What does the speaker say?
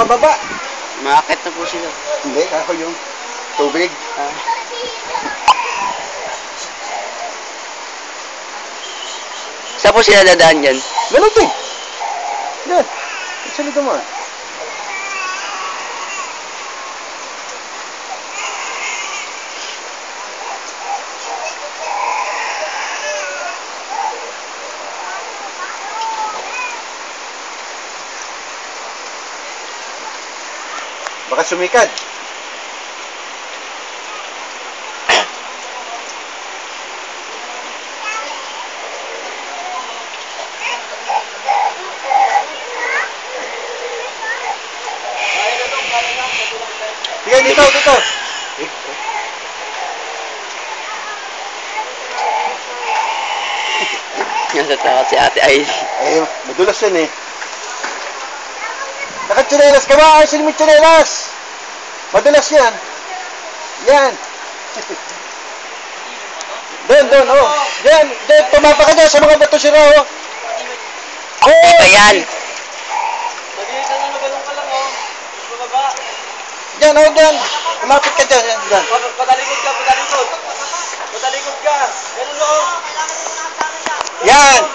bababa. Maakit na po sila. Hindi, ako yung tubig. Saan po sila dadaan dyan? Ganun din. Yan. Salita mo. Baka sumikad. Sige, dito. Natatakot si Ate Ay. Ay, madulas yun eh. Nakatsinelas ka ba? Ayusin mo yung tsinelas. Madulas yan. Yan. Doon, oh. Yan, tumapa ka dyan sa mga bato sira, oh. Oh, ba yan? Mag-iitan na nagalong ka lang, oh. Bumaba. Yan, oh, dyan. Lumapit ka dyan, dyan. Patalikod ka. Patalikod ka. Ganun, oh. Yan.